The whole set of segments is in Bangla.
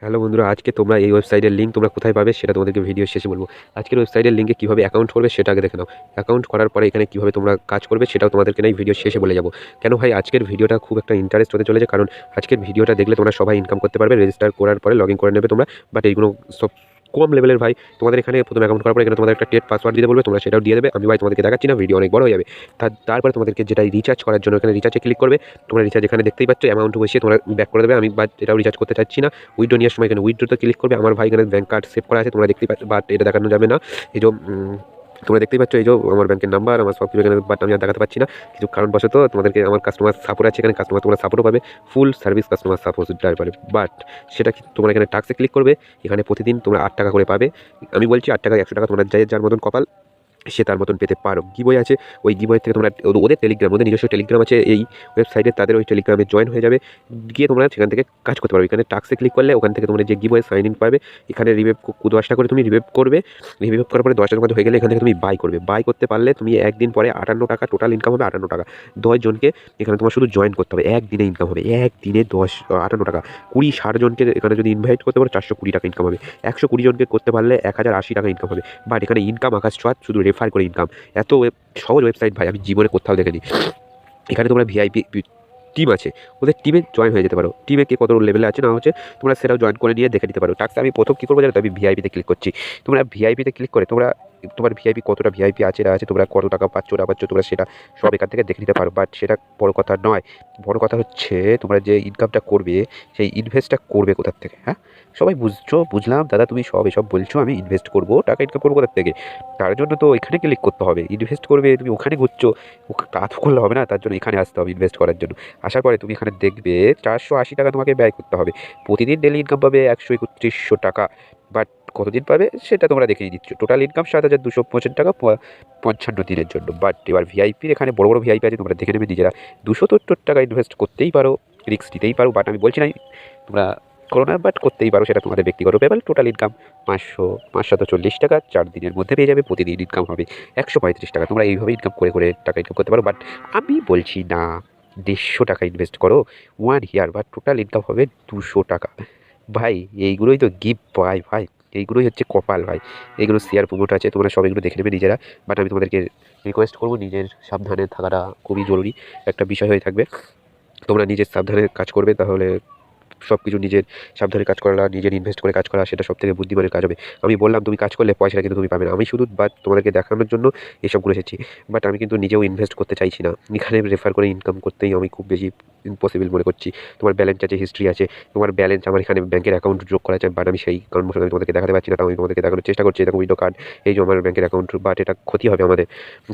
হ্যালো বন্ধুরা, আজকে তোমরা এই ওয়েবসাইটের লিঙ্ক তোমরা কোথায় পাবে সেটা তোমাদেরকে ভিডিও শেষে বলবো। আজকের ওয়েবসাইটের লিঙ্কে কীভাবে অ্যাকাউন্ট করবে সেটা আগে দেখে নাও। অ্যাকাউন্ট করার পরে এখানে কীভাবে তোমরা কাজ করবে সেটাও তোমাদেরকে এই ভিডিও শেষে বলে যাবো। কেন ভাই, আজকের ভিডিওটা খুব একটা ইন্টারেস্ট হতে চলেছে, কারণ আজকের ভিডিওটা দেখলে তোমরা সবাই ইনকাম করতে পারবে। রেজিস্টার করার পরে লগ ইন করে নেবে তোমরা, বাট এইগুলো সব কম লেভেলের ভাই। তোমাদের এখানে প্রথমে অ্যাকাউন্ট করার পরে এখানে তোমাদের একটা টেট পাসওয়ার্ড দিতে বলবে, তোমরা সেটাও দিয়ে দেবে। আমি ভাই তোমাদেরকে দেখাচ্ছি না, ভিডিও অনেক বড় হয়ে যাবে। তারপরে তোমাদেরকে যেটা রিচার্জ করার জন্য এখানে রিচার্জে ক্লিক করবে। তোমরা রিচার্জ এখানে দেখতেই পাচ্ছ, অ্যামাউন্ট বসিয়ে তোমরা ব্যাক করে দেবে। আমি বাট এটাও রিচার্জ করতে চাচ্ছি না। উইথড্র নেওয়ার সময় এখানে উইথড্রোতে ক্লিক করবে। আমার ভাই এখানে ব্যাঙ্ক কার্ড সেভ করা আছে, তোমরা দেখতেই পাচ্ছ, বাট এটা দেখানো যাবে না। এই যে তোমরা দেখতেই পাচ্ছ, এই যে আমার ব্যাংকের নাম্বার, আমার সব কিছু এখানে, বাট আমি আর দেখাতে পাচ্ছি না কিছু কারণবশত। তোমাদেরকে আমার কাস্টমার সাপোর্ট আছে, এখানে কাস্টমার তোমরা সাপোর্টও পাবে, ফুল সার্ভিস কাস্টমার সাপোর্ট দেওয়া পাবে। বাট সেটা কি, তোমরা এখানে টাক্সে ক্লিক করবে। এখানে প্রতিদিন তোমরা 8 টাকা করে পাবে। আমি বলছি 8 টাকা 100 টাকা তোমরা যার মতন কপাল সে তার মতন পেতে পারো। গিভওয়ে আছে, ওই গিভওয়ে থেকে তোমরা ওদের টেলিগ্রাম, ওদের নিজস্ব টেলিগ্রাম আছে এই ওয়েবসাইটে, তাদের ওই টেলিগ্রামে জয়েন হয়ে যাবে, গিয়ে তোমরা সেখান থেকে কাজ করতে পারবে। এখানে টাক্সে ক্লিক করলে ওখান থেকে তোমরা যে গিভওয়ে সাইন ইন পাবে, এখানে রিভেভ 10টা করে তুমি রিভেভ করবে। রিভেভ করার পরে 10টার মধ্যে হয়ে গেলে এখান থেকে তুমি বাই করবে। বাই করতে পারলে তুমি একদিন পরে 58 টাকা টোটাল ইনকাম হবে। 58 টাকা 10 জনকে এখানে তোমার শুধু জয়েন করতে হবে, একদিনে ইনকাম হবে। একদিনে 58 টাকা 20-60 জনকে এখানে যদি ইনভাইট করতে পারো 420 টাকা ইনকাম হবে। 120 জনকে করতে পারলে 1080 টাকা ইনকাম হবে। বাট এখানে ইনকাম আকাশ ছোঁয়া, শুধু রেফার করে ইনকাম। এত সহজ ওয়েবসাইট ভাই আমি জীবনে কোথাও দেখিনি। এখানে তোমরা ভিআইপি টিম আছে, ওদের টিমে জয়েন হয়ে যেতে পারো। টিমে কে কত লেভেলে আছে না হচ্ছে তোমরা সেটাও জয়েন করে নিয়ে দেখে নিতে পারো। টাক্সে আমি প্রথম কী করবো জানো তো, আমি ভিআইপিতে ক্লিক করছি। তোমরা ভিআইপিতে ক্লিক করে তোমরা তোমার ভিআইপি কতটা ভিআইপি আছে না আছে, তোমরা কত টাকা পাচ্ছ না পাচ্ছ, তোমরা সেটা সব এখান থেকে দেখে নিতে পারো। বাট সেটা বড় কথা নয়, বড় কথা হচ্ছে তোমরা যে ইনকামটা করবে সেই ইনভেস্টটা করবে কোথার থেকে। হ্যাঁ, সবাই বুঝছো, বুঝলাম দাদা, তুমি সব এসব বলছো আমি ইনভেস্ট করবো, টাকা ইনকাম করবো কোথার থেকে। তার জন্য তো এখানে ক্লিক করতে হবে। ইনভেস্ট করবে তুমি, ওখানে ঘুরছো, কাজ করলে হবে না, তার জন্য এখানে আসতে হবে ইনভেস্ট করার জন্য। আসার পরে তুমি এখানে দেখবে 480 টাকা তোমাকে ব্যয় করতে হবে। প্রতিদিন ডেলি ইনকাম পাবে 13100 টাকা। বাট কতদিন পাবে সেটা তোমরা দেখেই দিচ্ছ। টোটাল ইনকাম 7255 টাকা 55 দিনের জন্য। বাট এবার ভিআইপির এখানে বড় বড় ভিআইপি আছে, তোমরা দেখে নেবে নিজেরা। 270 টাকা ইনভেস্ট করতেই পারো, রিস্ক নিতেই পারো। বাট আমি বলছি না তোমরা করো না, বাট করতেই পারো, সেটা তোমাদের ব্যক্তিগত ব্যাপার। টোটাল ইনকাম 540 টাকা 4 দিনের মধ্যে পেয়ে যাবে। প্রতিদিন ইনকাম হবে 135 টাকা। তোমরা এইভাবে ইনকাম করে করে টাকা ইনকাম করতে পারো। বাট আমি বলছি না 150 টাকা ইনভেস্ট করো 1 ইয়ার, বাট টোটাল ইনকাম হবে 200 টাকা। ভাই এইগুলোই তো গিফট পাই ভাই, এইগুলোই হচ্ছে কপাল ভাই। এইগুলো শেয়ার প্রমোট আছে, তোমরা সব এগুলো দেখে নেবে নিজেরা। বাট আমি তোমাদেরকে রিকোয়েস্ট করবো, নিজের সাবধানে থাকাটা খুবই জরুরি একটা বিষয় হয়ে থাকবে। তোমরা নিজের সাবধানে কাজ করবে, তাহলে সব কিছু নিজের সাবধানে কাজ করা, নিজের ইনভেস্ট করে কাজ করা, সেটা সবথেকে বুদ্ধিমানের কাজ হবে। আমি বললাম তুমি কাজ করলে পয়সাটা কিন্তু তুমি পাবে না, আমি শুধু বাট তোমাদেরকে দেখানোর জন্য এসবগুলো এসেছি। বাট আমি কিন্তু নিজেও ইনভেস্ট করতে চাইছি না। এখানে রেফার করে ইনকাম করতেই আমি খুব বেশি ইম্পসিবল মনে করছি। তোমার ব্যালেন্স আছে, হিস্ট্রি আছে, তোমার ব্যালেন্স আমার এখানে ব্যাংকের অ্যাকাউন্ট যোগ করা আছে। বাট আমি সেই কারণবশত আমি তোমাদেরকে দেখাতে পারছি না, তাও আমি তোমাদেরকে দেখানোর চেষ্টা করছি। দেখো উইন্ডো কার্ড, এই যে আমার ব্যাংকের অ্যাকাউন্ট। বাট এটা ক্ষতি হবে আমাদের,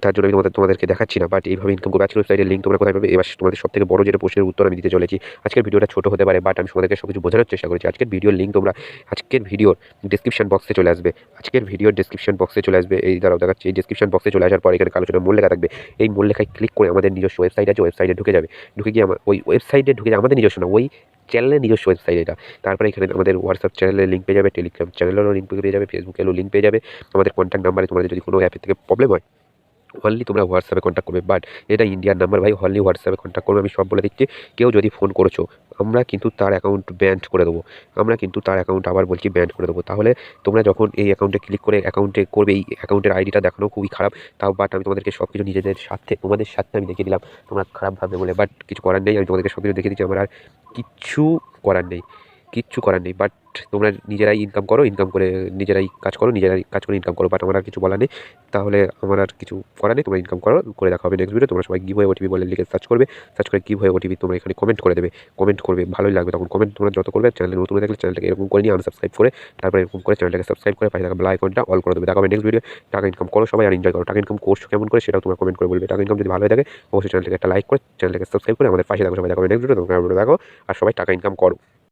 তার জন্য আমি তোমাদেরকে দেখাচ্ছি না। বাট এইভাবে ইনকাম করবে। আজকের ওয়েবসাইটের লিঙ্ক তোমরা কোথায় পাবে? এবার তোমাদের সব থেকে বড় যেটা প্রশ্নের উত্তর আমি দিতে চলেছি। আজকের ভিডিওটা ছোট হতে পারে, বাট আমি তোমাদেরকে সব কিছু বোঝানোর চেষ্টা করেছি। আজকের ভিডিওর লিঙ্ক তোমরা আজকের ভিডিওর ডিসক্রিপশন বক্সে চলে আসবে। আজকের ভিডিওর ডিসক্রিপশন বক্সে চলে আসবে, এই দ্বারাও দেখাচ্ছি। এই ডিসক্রিপশন বক্সে চলে আসার পর এখানে আলোচনার মূল লেখা থাকবে। এই মূল লেখায় ক্লিক করে আমাদের নিজস্ব ওয়েবসাইট আছে, ওয়েবসাইটে ঢুকে যাবে। ঢুকে গিয়ে ওই ওয়েবসাইটে ঢুকে আমাদের নিজস্ব না, ওই চ্যানেলের নিজস্ব ওয়েবসাইট এটা। তারপরে এখানে আমাদের হোয়াটসঅ্যাপ চ্যানেলের লিঙ্ক পেয়ে যাবে, টেলিগ্রাম চ্যানেলেরও লিঙ্ক পেয়ে যাবে, ফেসবুকেরও লিঙ্ক পেয়ে যাবে। আমাদের কন্ট্যাক্ট নাম্বারে তোমাদের যদি কোনো অ্যাপের থেকে প্রবলেম হয় অনলি তোমরা হোয়াটসঅ্যাপে কন্ট্যাক্ট করবে। বাট এটা ইন্ডিয়ান নাম্বার ভাই, অনলি হোয়াটসঅ্যাপে কন্ট্যাক্ট করবে। আমি সব বলে দিচ্ছি। কেউ যদি ফোন করেছো, আমরা কিন্তু তার অ্যাকাউন্ট ব্যান্ড করে দেবো। আমরা কিন্তু তার অ্যাকাউন্ট আবার বলছি ব্যান্ড করে দেবো। তাহলে তোমরা যখন এই অ্যাকাউন্টে ক্লিক করে অ্যাকাউন্টে করবে, এই অ্যাকাউন্টের আইডিটা দেখানো খুবই খারাপ। তাও বাট আমি তোমাদেরকে সব কিছু নিজেদের সাথে, তোমাদের সাথে আমি দেখিয়ে দিলাম, তোমরা খারাপ ভাববে বলে। বাট কিছু করার নেই, আমি তোমাদেরকে সব কিছু দেখিয়ে দিচ্ছি। আমার আর কিচ্ছু করার নেই, কিচ্ছু করার নেই। বাট তোমরা নিজেরাই ইনকাম করো, ইনকাম করে নিজেরাই কাজ করো, নিজেরাই কাজ করে ইনকাম করো। বাট আমার আর কিছু বলার নেই। তাহলে আমার আর কিছু করার নেই, তোমরা ইনকাম করো, করে দেখা হবে নেক্সট ভিডিও। তোমরা সবাই গিভওয়ে ওটিপি বলে লিখে সার্চ করবে, সার্চ করে গিভওয়ে ওটিপি তোমরা এখানে কমেন্ট করে দেবে। কমেন্ট করবে, ভালোই লাগবে তখন কমেন্ট তোমরা যত করবে। চ্যানেলে নতুন হয়ে থাকলে চ্যানেলটাকে এরকম করে নিয়ে আনসাবস্ক্রাইব করে, তারপরে এরকম করে চ্যানেলটাকে সাবস্ক্রাইব করে পাশে থাকা বেল আইকনটা অল করে দেবে। দেখা হবে নেক্সট ভিডিও। টাকা ইনকাম করো সবাই, আর এনজয় করো। টাকা ইনকাম করছো কেমন করে সেটাও তোমরা কমেন্ট করে বলবে। টাকা ইনকাম যদি ভালো হয়ে থাকে অবশ্যই চ্যানেলটাকে একটা লাইক করে, চ্যানেলটাকে সাবস্ক্রাইব করে আমাদের পাশে থাকো। সবাই দেখো নেক্সট ভিডিও। তোমরা দেখো আর সবাই টাকা ইনকাম করো।